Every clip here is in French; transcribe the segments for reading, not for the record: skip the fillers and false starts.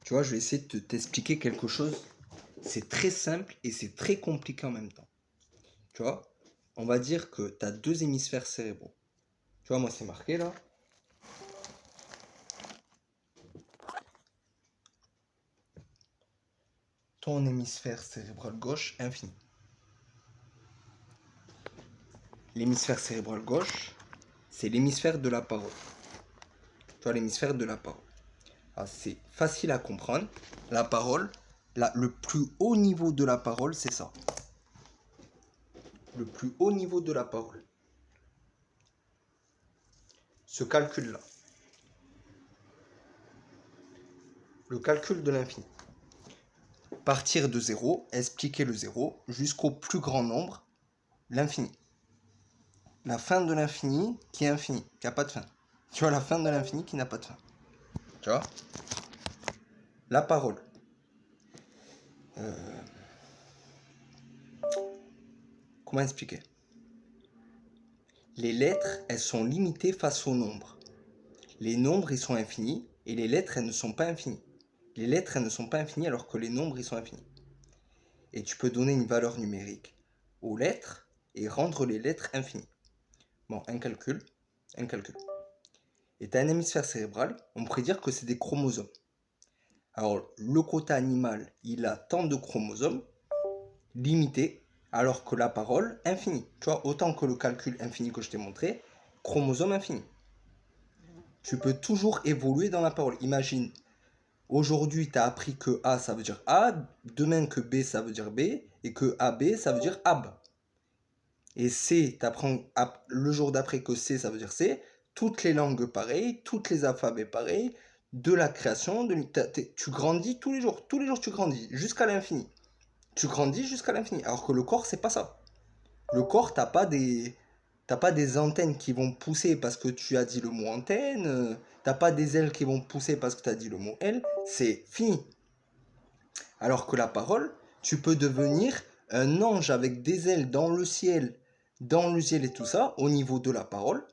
Tu vois, je vais essayer de t'expliquer quelque chose. C'est très simple et c'est très compliqué en même temps. Tu vois, on va dire que tu as deux hémisphères cérébraux. Tu vois, moi c'est marqué là. Ton hémisphère cérébral gauche infini. L'hémisphère cérébral gauche, c'est l'hémisphère de la parole. Tu vois, l'hémisphère de la parole. Alors, c'est facile à comprendre. La parole, là, le plus haut niveau de la parole, c'est ça. Le plus haut niveau de la parole. Ce calcul-là. Le calcul de l'infini. Partir de zéro, expliquer le zéro, jusqu'au plus grand nombre, l'infini. La fin de l'infini qui est infini, qui n'a pas de fin. Tu vois, la fin de l'infini qui n'a pas de fin. Tu vois? La parole. Comment expliquer? Les lettres, elles sont limitées face aux nombres. Les nombres, ils sont infinis, et les lettres, elles ne sont pas infinies. Les lettres, elles ne sont pas infinies alors que les nombres, ils sont infinis. Et tu peux donner une valeur numérique aux lettres et rendre les lettres infinies. Bon, un calcul. Et tu as un hémisphère cérébral, on pourrait dire que c'est des chromosomes. Alors, le côté animal, il a tant de chromosomes, limités, alors que la parole, infinie. Tu vois, autant que le calcul infini que je t'ai montré, chromosome infini. Tu peux toujours évoluer dans la parole. Imagine, aujourd'hui, tu as appris que A, ça veut dire A, demain que B, ça veut dire B, et que AB, ça veut dire AB. Et C, tu apprends le jour d'après que C, ça veut dire C. Toutes les langues pareilles, toutes les alphabets pareils, de la création, tu grandis tous les jours tu grandis, jusqu'à l'infini. Tu grandis jusqu'à l'infini, alors que le corps, c'est pas ça. Le corps, t'as pas des antennes qui vont pousser parce que tu as dit le mot antenne, t'as pas des ailes qui vont pousser parce que tu as dit le mot aile, c'est fini. Alors que la parole, tu peux devenir un ange avec des ailes dans le ciel et tout ça, au niveau de la parole,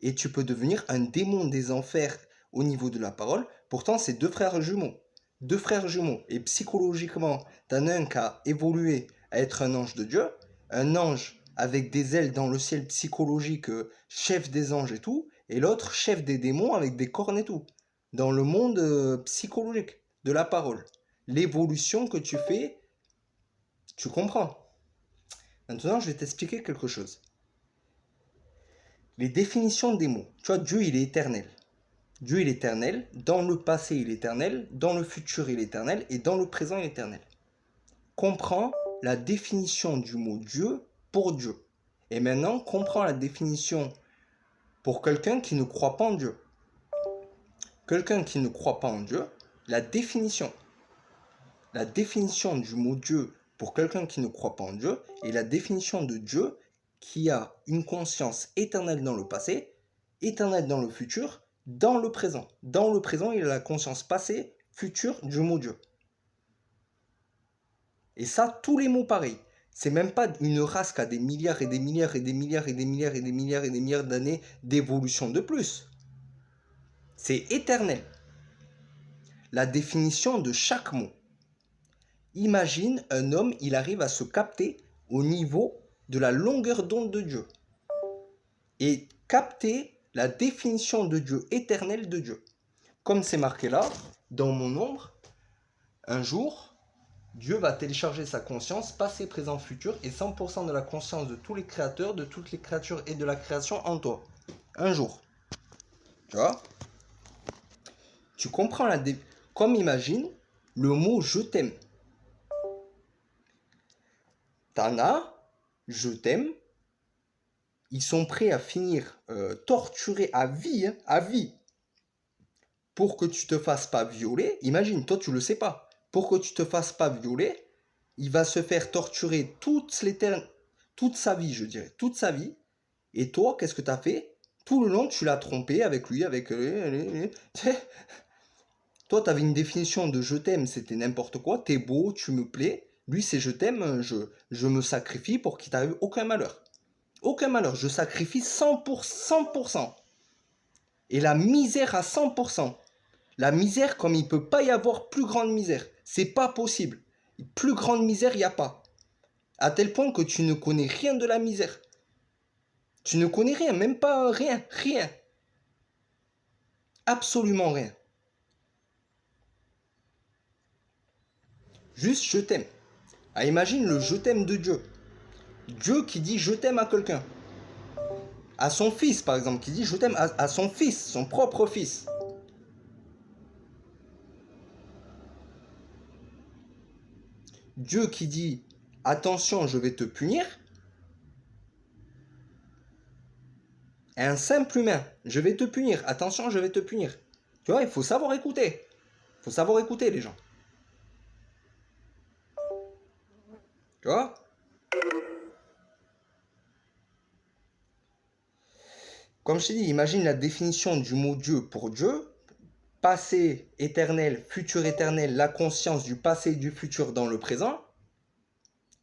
et tu peux devenir un démon des enfers au niveau de la parole. Pourtant, c'est deux frères jumeaux. Deux frères jumeaux. Et psychologiquement, t'en as un qui a évolué à être un ange de Dieu, un ange avec des ailes dans le ciel psychologique, chef des anges et tout, et l'autre chef des démons avec des cornes et tout. Dans le monde psychologique de la parole. L'évolution que tu fais, tu comprends. Maintenant, je vais t'expliquer quelque chose. Les définitions des mots. Tu vois, Dieu, il est éternel. Dieu, il est éternel. Dans le passé, il est éternel. Dans le futur, il est éternel. Et dans le présent, il est éternel. Comprends la définition du mot Dieu pour Dieu. Et maintenant, comprends la définition pour quelqu'un qui ne croit pas en Dieu. Quelqu'un qui ne croit pas en Dieu, la définition du mot Dieu pour quelqu'un qui ne croit pas en Dieu et la définition de Dieu qui a une conscience éternelle dans le passé, éternelle dans le futur, dans le présent. Dans le présent, il a la conscience passée, future du mot Dieu. Et ça, tous les mots pareils. C'est même pas une race qui a des milliards et des milliards et des milliards et des milliards et des milliards et des milliards d'années d'évolution de plus. C'est éternel. La définition de chaque mot. Imagine un homme, il arrive à se capter au niveau de la longueur d'onde de Dieu. Et capter la définition de Dieu, éternelle de Dieu. Comme c'est marqué là, dans mon ombre, un jour, Dieu va télécharger sa conscience, passé, présent, futur, et 100% de la conscience de tous les créateurs, de toutes les créatures et de la création en toi. Un jour. Tu vois? Tu comprends Comme imagine le mot je t'aime. T'en as, je t'aime. Ils sont prêts à finir torturés à vie, pour que tu te fasses pas violer. Imagine, toi tu le sais pas. Pour que tu te fasses pas violer, il va se faire torturer toute sa vie, je dirais, toute sa vie. Et toi, qu'est-ce que tu as fait? Tout le long, tu l'as trompé avec lui, avec... Toi, tu avais une définition de je t'aime, c'était n'importe quoi. T'es beau, tu me plais. Lui, c'est je t'aime, je me sacrifie pour qu'il t'arrive aucun malheur. Aucun malheur, je sacrifie 100%. Et la misère à 100%. La misère, comme il ne peut pas y avoir plus grande misère. C'est pas possible. Plus grande misère, il n'y a pas. À tel point que tu ne connais rien de la misère. Tu ne connais rien, même pas rien, rien. Absolument rien. Juste je t'aime. Ah, imagine le je t'aime de Dieu. Dieu qui dit je t'aime à quelqu'un. À son fils, par exemple, qui dit je t'aime à son fils, son propre fils. Dieu qui dit attention, je vais te punir. Un simple humain, je vais te punir, attention, je vais te punir. Tu vois, il faut savoir écouter. Il faut savoir écouter les gens. Tu vois? Comme je t'ai dit, imagine la définition du mot Dieu pour Dieu. Passé éternel, futur éternel, la conscience du passé et du futur dans le présent.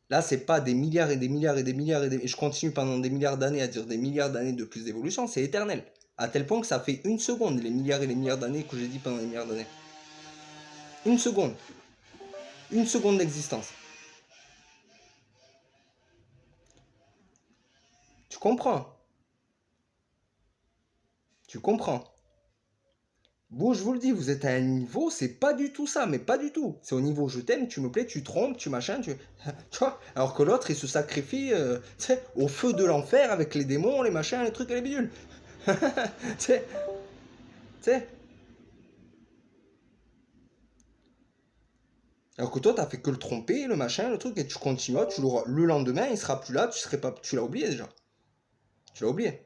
Là, c'est pas des milliards et des milliards et des milliards et je continue pendant des milliards d'années à dire des milliards d'années de plus d'évolution, c'est éternel. À tel point que ça fait une seconde, les milliards et les milliards d'années que j'ai dit pendant les milliards d'années. Une seconde. Une seconde d'existence. Tu comprends? Tu comprends? Bon, je vous le dis, vous êtes à un niveau, c'est pas du tout ça, mais pas du tout. C'est au niveau je t'aime, tu me plais, tu trompes, tu machin, tu vois. Alors que l'autre, il se sacrifie tu sais, au feu de l'enfer avec les démons, les machins, les trucs et les bidules. Tu sais, tu sais. Alors que toi, t'as fait que le tromper, le machin, le truc, et tu continues, tu l'auras. Le lendemain, il sera plus là, tu serais pas. Tu l'as oublié déjà. Tu l'as oublié.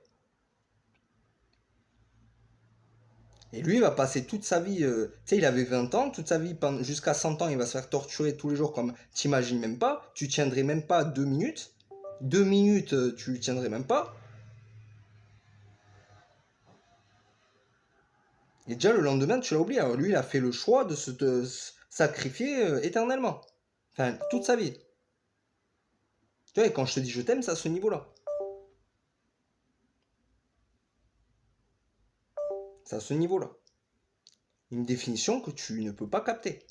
Et lui, il va passer toute sa vie. Tu sais, il avait 20 ans, toute sa vie, jusqu'à 100 ans, il va se faire torturer tous les jours comme. T'imagines même pas. Tu tiendrais même pas 2 minutes. 2 minutes, tu tiendrais même pas. Et déjà, le lendemain, tu l'as oublié. Alors lui, il a fait le choix de se sacrifier éternellement. Enfin, toute sa vie. Tu vois, et quand je te dis je t'aime, c'est à ce niveau-là. C'est à ce niveau-là. Une définition que tu ne peux pas capter.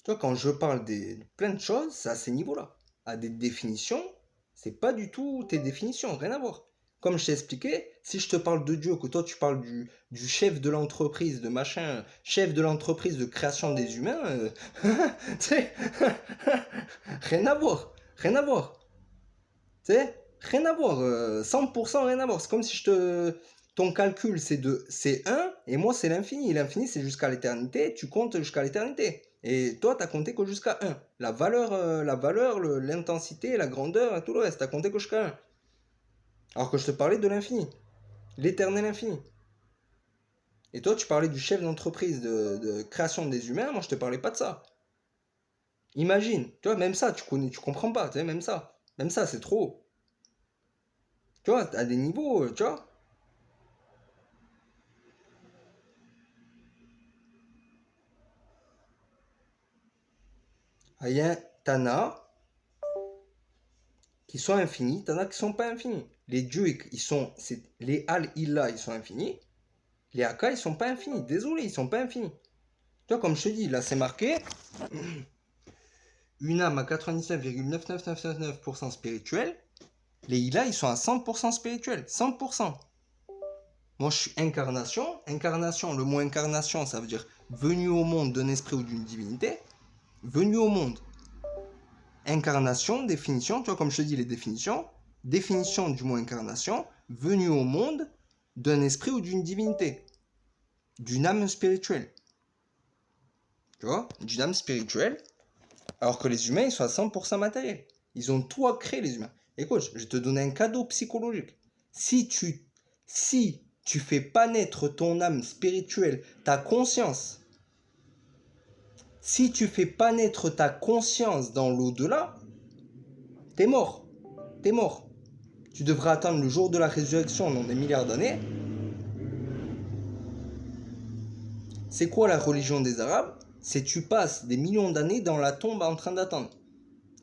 Tu vois, quand je parle de plein de choses, c'est à ces niveaux-là. À des définitions, c'est pas du tout tes définitions, rien à voir. Comme je t'ai expliqué, si je te parle de Dieu, que toi tu parles du chef de l'entreprise, de machin, chef de l'entreprise de création des humains, tu sais, rien à voir, rien à voir. Tu sais, rien à voir, 100% rien à voir. C'est comme si ton calcul c'est 1 et moi c'est l'infini. L'infini c'est jusqu'à l'éternité, tu comptes jusqu'à l'éternité. Et toi t'as compté que jusqu'à 1. La valeur, l'intensité, la grandeur et tout le reste, t'as compté que jusqu'à 1. Alors que je te parlais de l'infini, l'éternel infini. Et toi tu parlais du chef d'entreprise de création des humains, moi je te parlais pas de ça. Imagine, tu vois, même ça tu comprends pas, tu sais, même ça. Même ça c'est trop haut. Tu vois, à des niveaux, tu vois. Il y a t'en as qui sont infinis, t'en as qui sont pas infinis. Les dieux, ils sont, les al-illa, ils sont infinis. Les aka, ils sont pas infinis. Désolé, ils sont pas infinis. Tu vois, comme je te dis, là, c'est marqué une âme à 99,99999% spirituelle. Les illa, ils sont à 100% spirituels. 100%. Moi, je suis incarnation. Incarnation, le mot incarnation, ça veut dire venu au monde d'un esprit ou d'une divinité. Venu au monde. Incarnation, définition, tu vois, comme je te dis, les définitions. Définition du mot incarnation, venu au monde d'un esprit ou d'une divinité, d'une âme spirituelle. Tu vois, d'une âme spirituelle, alors que les humains, ils sont à 100% matériels. Ils ont tout à créer, les humains. Écoute, je vais te donner un cadeau psychologique. Si tu fais pas naître ton âme spirituelle, ta conscience, si tu fais pas naître ta conscience dans l'au-delà, t'es mort. T'es mort. Tu devrais attendre le jour de la résurrection dans des milliards d'années. C'est quoi la religion des Arabes? C'est tu passes des millions d'années dans la tombe en train d'attendre.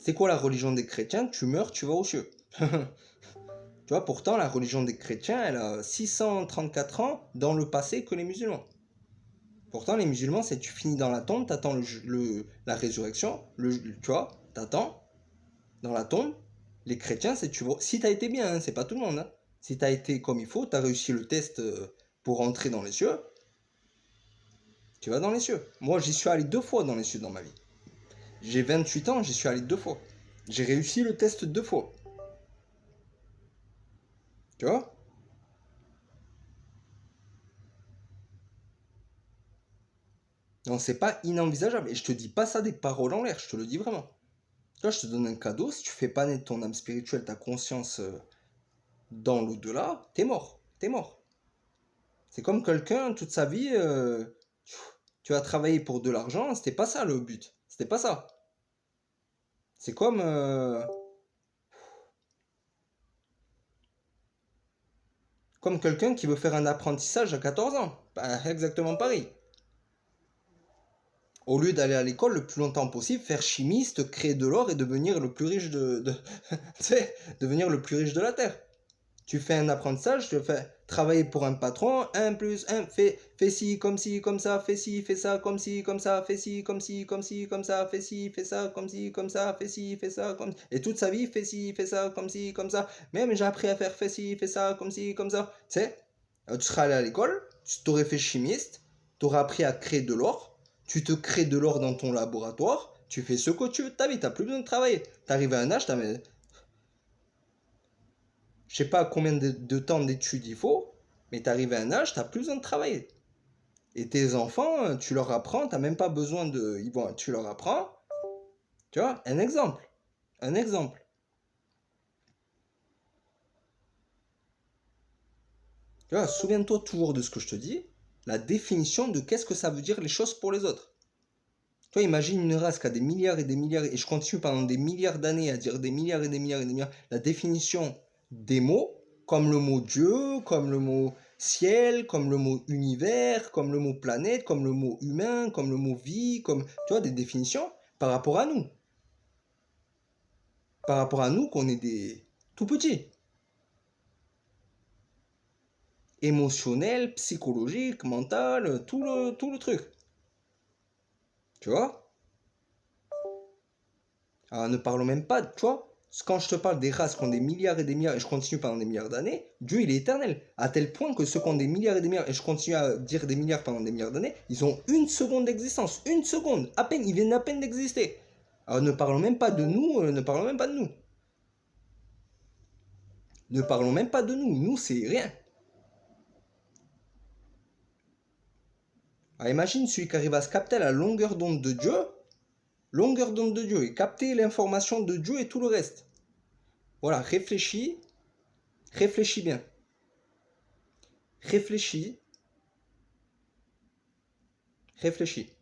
C'est quoi la religion des chrétiens? Tu meurs, tu vas aux cieux. Tu Tu vois, pourtant, la religion des chrétiens, elle a 634 ans dans le passé que les musulmans. Pourtant, les musulmans, c'est tu finis dans la tombe, t'attends la résurrection, tu vois, t'attends dans la tombe. Les chrétiens, c'est tu vois, si t'as été bien, hein, c'est pas tout le monde. Hein. Si t'as été comme il faut, t'as réussi le test pour entrer dans les cieux, tu vas dans les cieux. Moi, j'y suis allé 2 fois dans les cieux dans ma vie. J'ai 28 ans, j'y suis allé 2 fois. J'ai réussi le test 2 fois. Tu vois? Donc c'est pas inenvisageable. Et je te dis pas ça des paroles en l'air, je te le dis vraiment. Tu vois, je te donne un cadeau, si tu fais pas naître ton âme spirituelle, ta conscience dans l'au-delà, t'es mort. T'es mort. C'est comme quelqu'un, toute sa vie, tu as travaillé pour de l'argent, c'était pas ça le but. C'était pas ça. C'est comme quelqu'un qui veut faire un apprentissage à 14 ans. Bah, exactement pareil. Au lieu d'aller à l'école le plus longtemps possible, faire chimiste, créer de l'or et devenir le plus riche tu sais, devenir le plus riche de la Terre. Tu fais un apprentissage, tu fais travailler pour un patron, 1 plus 1, fais ci, comme ça, fais ci, fais ça, comme ci, comme ça, fais ci, comme ci, comme ci, comme ça, fais ci, fais ça, comme ci, comme ça, fais ci, fais ça, comme... Et toute sa vie, fais ci, fais ça, comme ci, comme ça. Même j'ai appris à faire fais ci, fais ça, comme ci, comme ça. Tu sais, tu seras allé à l'école, tu t'aurais fait chimiste, tu aurais appris à créer de l'or, tu te crées de l'or dans ton laboratoire, tu fais ce que tu veux de ta vie, t'as plus besoin de travailler. T'arrives à un âge, je sais pas combien de temps d'études il faut, mais t'arrives à un âge, t'as plus besoin de travailler. Et tes enfants, tu leur apprends, t'as même pas besoin de... tu leur apprends, tu vois, un exemple. Un exemple. Tu vois, souviens-toi toujours de ce que je te dis, la définition de qu'est-ce que ça veut dire les choses pour les autres. Tu vois, imagine une race qui a des milliards et des milliards, et je continue pendant des milliards d'années à dire des milliards et des milliards et des milliards, la définition des mots, comme le mot Dieu, comme le mot ciel, comme le mot univers, comme le mot planète, comme le mot humain, comme le mot vie, comme, tu vois, des définitions par rapport à nous. Par rapport à nous qu'on est des tout petits. Émotionnel, psychologique, mental, tout le truc. Tu vois? Alors, ne parlons même pas, tu vois, quand je te parle des races qui ont des milliards et des milliards, et je continue pendant des milliards d'années, Dieu il est éternel. À tel point que ceux qui ont des milliards et des milliards, et je continue à dire des milliards pendant des milliards d'années, ils ont 1 seconde d'existence. 1 seconde. À peine, ils viennent à peine d'exister. Alors ne parlons même pas de nous, ne parlons même pas de nous. Ne parlons même pas de nous. Nous, c'est rien. Alors imagine celui qui arrive à se capter à la longueur d'onde de Dieu, et capter l'information de Dieu et tout le reste. Voilà, réfléchis bien. Réfléchis, réfléchis.